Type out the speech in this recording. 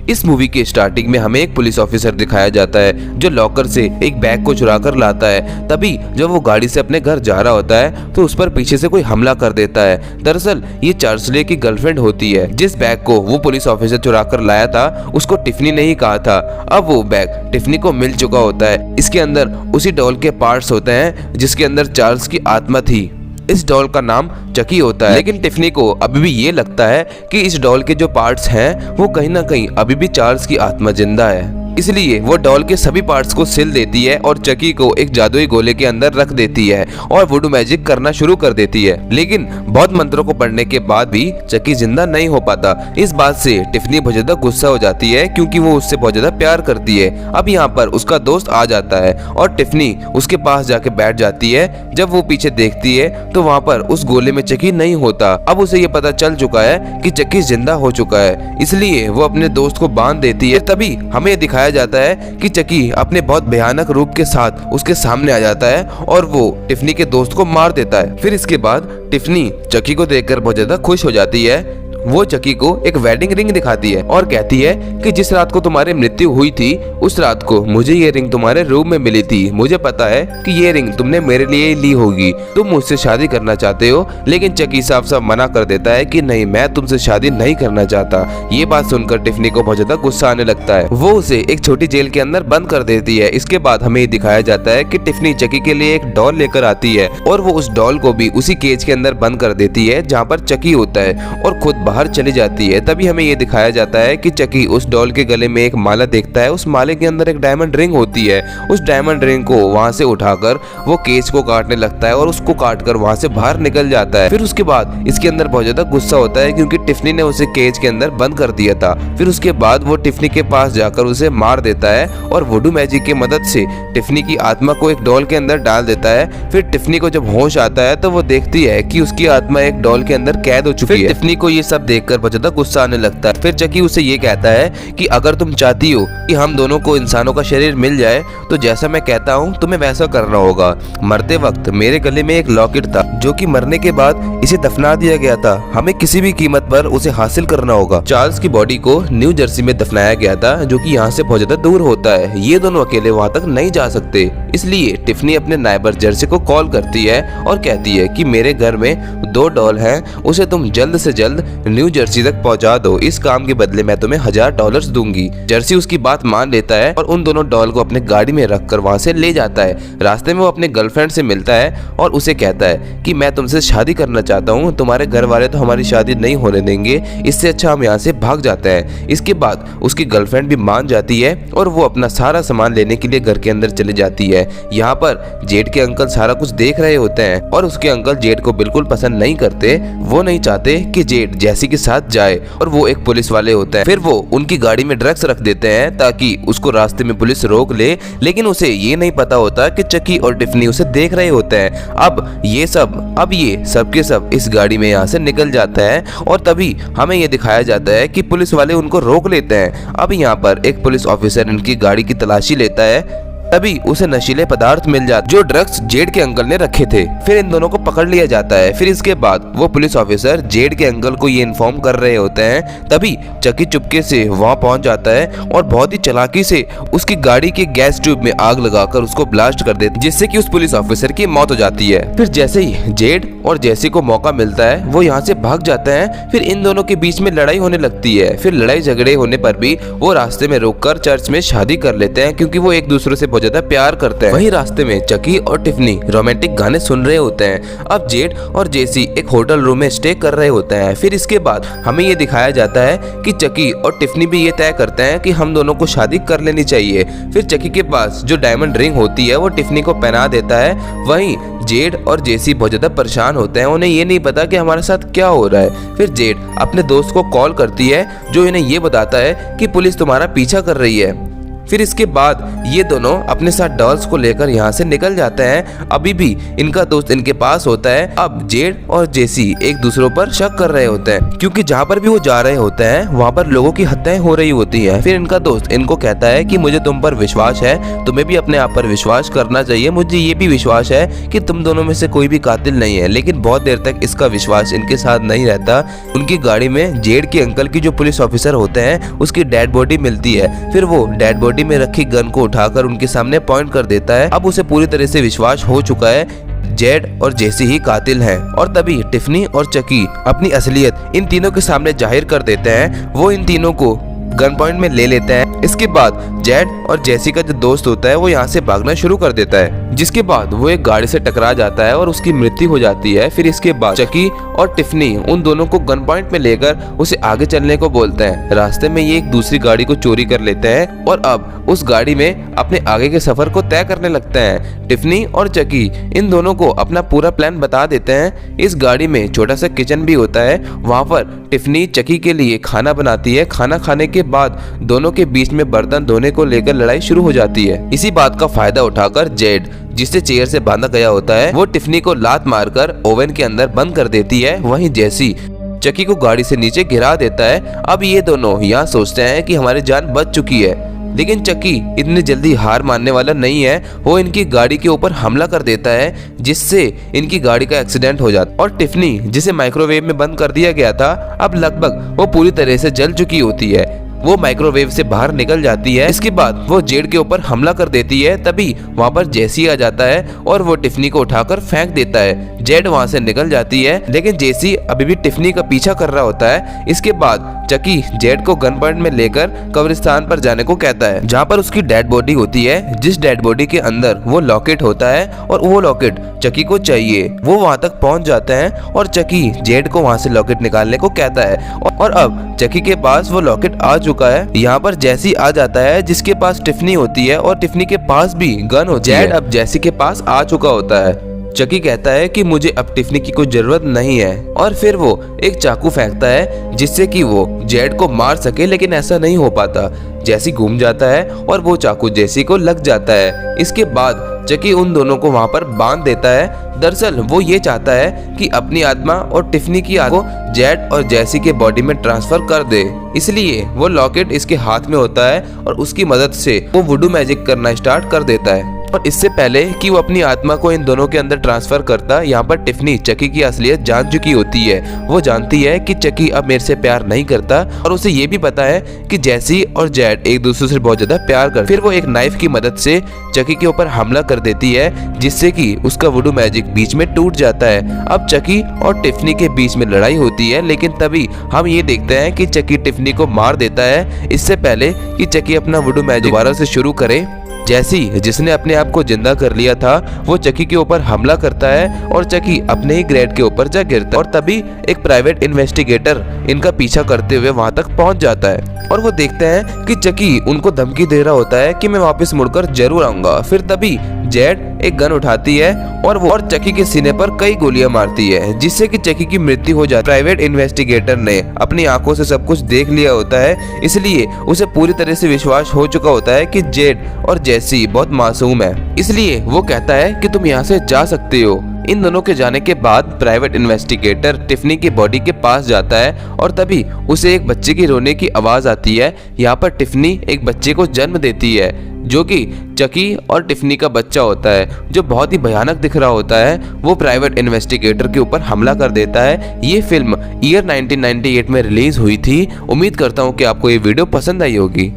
इस मूवी के स्टार्टिंग में हमें एक पुलिस ऑफिसर दिखाया जाता है जो लॉकर से एक बैग को चुरा कर लाता है। तभी जब वो गाड़ी से अपने घर जा रहा होता है तो उस पर पीछे से कोई हमला कर देता है। दरअसल ये चार्ल्स ले की गर्लफ्रेंड होती है। जिस बैग को वो पुलिस ऑफिसर चुरा कर लाया था उसको टिफनी ने ही कहा था। अब वो बैग टिफनी को मिल चुका होता है। इसके अंदर उसी डॉल के पार्ट्स होते हैं जिसके अंदर चार्ल्स की आत्मा थी। इस डॉल का नाम चकी होता है, लेकिन टिफनी को अभी भी ये लगता है कि इस डॉल के जो पार्ट्स हैं वो कहीं ना कहीं अभी भी चार्ल्स की आत्मा जिंदा है। इसलिए वो डॉल के सभी पार्ट्स को सिल देती है और चकी को एक जादुई गोले के अंदर रख देती है और वुडू मैजिक करना शुरू कर देती है। लेकिन बहुत मंत्रों को पढ़ने के बाद भी चकी जिंदा नहीं हो पाता। इस बात से टिफनी बहुत ज्यादा गुस्सा हो जाती है क्योंकि वो उससे बहुत ज्यादा प्यार करती है। अब यहाँ पर उसका दोस्त आ जाता है और टिफनी उसके पास जाके बैठ जाती है। जब वो पीछे देखती है तो वहाँ पर उस गोले में चकी नहीं होता। अब उसे ये पता चल चुका है कि चकी जिंदा हो चुका है, इसलिए वो अपने दोस्त को बांध देती है। तभी हमें दिखाया जाता है कि चकी अपने बहुत भयानक रूप के साथ उसके सामने आ जाता है और वो टिफनी के दोस्त को मार देता है। फिर इसके बाद टिफनी चकी को देखकर बहुत ज्यादा खुश हो जाती है। वो चकी को एक वेडिंग रिंग दिखाती है और कहती है कि जिस रात को तुम्हारी मृत्यु हुई थी उस रात को मुझे ये रिंग तुम्हारे रूम में मिली थी। मुझे पता है कि ये रिंग तुमने मेरे लिए ही ली होगी। तुम मुझसे शादी करना चाहते हो। लेकिन चकी साफ साफ मना कर देता है कि नहीं, मैं तुमसे शादी नहीं करना चाहता। ये बात सुनकर टिफनी को बहुत ज्यादा गुस्सा आने लगता है। वो उसे एक छोटी जेल के अंदर बंद कर देती है। इसके बाद हमें दिखाया जाता है कि टिफनी चकी के लिए एक डॉल लेकर आती है और वो उस डॉल को भी उसी केज के अंदर बंद कर देती है जहाँ पर चकी होता है और खुद बाहर चली जाती है। तभी हमें ये दिखाया जाता है कि चकी उस डॉल के गले में एक माला देखता है। उस माले के अंदर एक डायमंड रिंग होती है। उस डायमंड रिंग को वहां से उठाकर वो केज को काटने लगता है और उसको काटकर वहां से बाहर निकल जाता है। फिर उसके बाद इसके अंदर बहुत ज्यादा गुस्सा होता है क्योंकि टिफनी ने उसे केज के अंदर बंद कर दिया था। फिर उसके बाद वो टिफनी के पास जाकर उसे मार देता है और वुडू मैजिक की मदद से टिफनी की आत्मा को एक डॉल के अंदर डाल देता है। फिर टिफनी को जब होश आता है तो वो देखती है कि उसकी आत्मा एक डॉल के अंदर कैद हो चुकी है। टिफनी को ये सब देखकर बहुत ज्यादा गुस्सा आने लगता है। फिर चकी उसे ये कहता है कि अगर तुम चाहती हो कि हम दोनों को इंसानों का शरीर मिल जाए तो जैसा मैं कहता हूँ तुम्हें वैसा करना होगा। मरते वक्त मेरे गले में एक लॉकेट था जो कि मरने के बाद इसे दफना दिया गया था। हमें किसी भी कीमत पर उसे हासिल करना होगा। चार्ल्स की बॉडी को न्यू जर्सी में दफनाया गया था जो कि यहाँ से बहुत ज्यादा दूर होता है। ये दोनों अकेले वहाँ तक नहीं जा सकते। इसलिए टिफनी अपने नाइबर जर्सी को कॉल करती है और कहती है कि मेरे घर में 2 डॉल हैं, उसे तुम जल्द से जल्द न्यू जर्सी तक पहुंचा दो। इस काम के बदले मैं तुम्हें $1000 दूंगी। जर्सी उसकी बात मान लेता है और उन दोनों डॉल को अपने गाड़ी में रखकर वहां से ले जाता है। रास्ते में वो अपने गर्लफ्रेंड से मिलता है और उसे कहता है कि मैं तुमसे शादी करना चाहता हूँ। तुम्हारे घर वाले तो हमारी शादी नहीं होने देंगे, इससे अच्छा हम यहाँ से भाग जाते हैं। इसके बाद उसकी गर्लफ्रेंड भी मान जाती है और वो अपना सारा सामान लेने के लिए घर के अंदर चली जाती है। यहाँ पर जेड के अंकल सारा कुछ देख रहे होते हैं और उसके अंकल जेड को बिल्कुल पसंद नहीं करते। वो नहीं चाहते कि जेड जैसी के साथ जाए और वो एक पुलिस वाले होते हैं। फिर वो उनकी गाड़ी में ड्रग्स रख देते हैं ताकि उसको रास्ते में पुलिस रोक ले। लेकिन उसे ये नहीं पता होता कि चकी और टिफनी उसे देख रहे होते हैं। अब ये सब के सब इस गाड़ी में यहाँ से निकल जाता है और तभी हमें ये दिखाया जाता है कि पुलिस वाले उनको रोक लेते हैं। अब यहाँ पर एक पुलिस ऑफिसर इनकी गाड़ी की तलाशी लेता है। तभी उसे नशीले पदार्थ मिल जाते जो ड्रग्स जेड के अंकल ने रखे थे। फिर इन दोनों को पकड़ लिया जाता है। फिर इसके बाद वो पुलिस ऑफिसर जेड के अंकल को ये इन्फॉर्म कर रहे होते हैं। तभी चकी चुपके से वहां पहुंच जाता है और बहुत ही चालाकी से उसकी गाड़ी के गैस ट्यूब में आग लगाकर उसको ब्लास्ट कर देता है, जिससे कि उस पुलिस ऑफिसर की मौत हो जाती है। फिर जैसे ही जेड और जेसी को मौका मिलता है वो यहाँ से भाग जाते हैं। फिर इन दोनों के बीच में लड़ाई होने लगती है। फिर लड़ाई झगड़े होने पर भी वो रास्ते में रोककर चर्च में शादी कर लेते हैं क्योंकि वो एक दूसरे से बहुत ज्यादा प्यार करते हैं। वहीं रास्ते में चकी और टिफनी रोमांटिक गाने सुन रहे होते हैं। अब जेड और जेसी एक होटल रूम में स्टे कर रहे होते हैं। फिर इसके बाद हमें ये दिखाया जाता है कि चकी और टिफनी भी ये तय करते हैं कि हम दोनों को शादी कर लेनी चाहिए। फिर चकी के पास जो डायमंड रिंग होती है वो टिफनी को पहना देता है। वहीं जेड और जेसी बहुत ज्यादा परेशान होते हैं। उन्हें ये नहीं पता कि हमारे साथ क्या हो रहा है। फिर जेड अपने दोस्त को कॉल करती है जो इन्हें ये बताता है कि पुलिस तुम्हारा पीछा कर रही है। फिर इसके बाद ये दोनों अपने साथ डॉल्स को लेकर यहाँ से निकल जाते हैं। अभी भी इनका दोस्त इनके पास होता है। अब जेड और जेसी एक दूसरों पर शक कर रहे होते हैं, क्योंकि जहाँ पर भी वो जा रहे होते हैं वहाँ पर लोगों की हत्याएं हो रही होती है। फिर इनका दोस्त इनको कहता है कि मुझे तुम पर विश्वास है, तुम्हें भी अपने आप पर विश्वास करना चाहिए। मुझे ये भी विश्वास है कि तुम दोनों में से कोई भी कातिल नहीं है। लेकिन बहुत देर तक इसका विश्वास इनके साथ नहीं रहता। उनकी गाड़ी में जेड के अंकल की जो पुलिस ऑफिसर होते हैं उसकी डेड बॉडी मिलती है। फिर वो डेड बॉडी में रखी गन को उठाकर उनके सामने पॉइंट कर देता है। अब उसे पूरी तरह से विश्वास हो चुका है जेड और जेसी ही कातिल हैं। और तभी टिफनी और चकी अपनी असलियत इन तीनों के सामने जाहिर कर देते हैं। वो इन तीनों को गन पॉइंट में ले लेते हैं। इसके बाद जेड और जेसी का जो दोस्त होता है वो यहाँ से भागना शुरू कर देता है, जिसके बाद वो एक गाड़ी से टकरा जाता है और उसकी मृत्यु हो जाती है। फिर इसके बाद चकी और टिफनी उन दोनों को गन पॉइंट में लेकर उसे आगे चलने को बोलते हैं। रास्ते में ये एक दूसरी गाड़ी को चोरी कर लेते हैं और अब उस गाड़ी में अपने आगे के सफर को तय करने लगते हैं। टिफनी और चकी इन दोनों को अपना पूरा प्लान बता देते हैं। इस गाड़ी में छोटा सा किचन भी होता है। वहाँ पर टिफनी चकी के लिए खाना बनाती है। खाना खाने के बाद दोनों के बीच में बर्तन धोने को लेकर लड़ाई शुरू हो जाती है। इसी बात का फायदा उठाकर जेड, जिसे चेयर से बांधा गया होता है, वो टिफनी को लात मारकर ओवन के अंदर बंद कर देती है। वहीं जेसी चकी को गाड़ी से नीचे गिरा देता है। अब ये दोनों यहाँ सोचते हैं कि हमारी जान बच चुकी है, लेकिन चकी इतनी जल्दी हार मानने वाला नहीं है। वो इनकी गाड़ी के ऊपर हमला कर देता है, जिससे इनकी गाड़ी का एक्सीडेंट हो जाता है। और टिफनी, जिसे माइक्रोवेव में बंद कर दिया गया था, अब लगभग वो पूरी तरह से जल चुकी होती है। वो माइक्रोवेव से बाहर निकल जाती है। इसके बाद वो जेड के ऊपर हमला कर देती है। तभी वहाँ पर जेसी आ जाता है और वो टिफनी को उठाकर फेंक देता है। जेड वहाँ से निकल जाती है, लेकिन जेसी अभी भी टिफनी का पीछा कर रहा होता है। इसके बाद चकी जेड को गन पॉइंट में लेकर कब्रिस्तान पर जाने को कहता है, जहाँ पर उसकी डेड बॉडी होती है, जिस डेड बॉडी के अंदर वो लॉकेट होता है और वो लॉकेट चकी को चाहिए। वो वहाँ तक पहुँच जाता है और चकी जेड को वहाँ से लॉकेट निकालने को कहता है। और अब चकी के पास वो लॉकेट आ चुका है। यहाँ पर जेसी आ जाता है, जिसके पास टिफनी होती है और टिफनी के पास भी गन होती है। जेड अब जेसी के पास आ चुका होता है। चकी कहता है कि मुझे अब टिफनी की कोई जरूरत नहीं है, और फिर वो एक चाकू फेंकता है जिससे कि वो जेड को मार सके, लेकिन ऐसा नहीं हो पाता। जेसी घूम जाता है और वो चाकू जेसी को लग जाता है। इसके बाद चकी उन दोनों को वहां पर बांध देता है। दरअसल वो ये चाहता है कि अपनी आत्मा और टिफनी की आत्मा को जेड और जेसी के बॉडी में ट्रांसफर कर दे। इसलिए वो लॉकेट इसके हाथ में होता है और उसकी मदद से वो वुडू मैजिक करना स्टार्ट कर देता है। और इससे पहले कि वो अपनी आत्मा को इन दोनों के अंदर ट्रांसफर करता, यहाँ पर टिफनी चकी की असलियत जान चुकी होती है। वो जानती है कि चकी अब मेरे से प्यार नहीं करता, और उसे ये भी पता है कि जेसी और जेड एक दूसरे से बहुत ज्यादा प्यार करते। फिर वो एक नाइफ की मदद से चकी के ऊपर हमला कर देती है, जिससे कि उसका वुडू मैजिक बीच में टूट जाता है। अब चकी और टिफनी के बीच में लड़ाई होती है, लेकिन तभी हम ये देखते हैं कि चकी टिफनी को मार देता है, इससे पहले कि चकी अपना वुडू मैजिक दोबारा से शुरू करे। जैसी, जिसने अपने आप को जिंदा कर लिया था, वो चकी के ऊपर हमला करता है और चकी अपने ही ग्रेड के ऊपर जा गिरता है। और तभी एक प्राइवेट इन्वेस्टिगेटर इनका पीछा करते हुए वहां तक पहुंच जाता है और वो देखते हैं कि चकी उनको धमकी दे रहा होता है कि मैं वापस मुड़कर जरूर आऊंगा। फिर तभी जेड एक गन उठाती है और वो चकी के सीने पर कई गोलियां मारती है, जिससे कि चकी की मृत्यु हो जाती है। प्राइवेट इन्वेस्टिगेटर ने अपनी आंखों से सब कुछ देख लिया होता है, इसलिए उसे पूरी तरह से विश्वास हो चुका होता है कि जेड और जेसी बहुत मासूम है। इसलिए वो कहता है कि तुम यहाँ से जा सकते हो। इन दोनों के जाने के बाद प्राइवेट इन्वेस्टिगेटर टिफनी की बॉडी के पास जाता है और तभी उसे एक बच्चे की रोने की आवाज आती है। यहाँ पर टिफनी एक बच्चे को जन्म देती है, जो कि चकी और टिफनी का बच्चा होता है, जो बहुत ही भयानक दिख रहा होता है। वो प्राइवेट इन्वेस्टिगेटर के ऊपर हमला कर देता है। ये फिल्म ईयर 1998 में रिलीज हुई थी। उम्मीद करता हूँ कि आपको ये वीडियो पसंद आई होगी।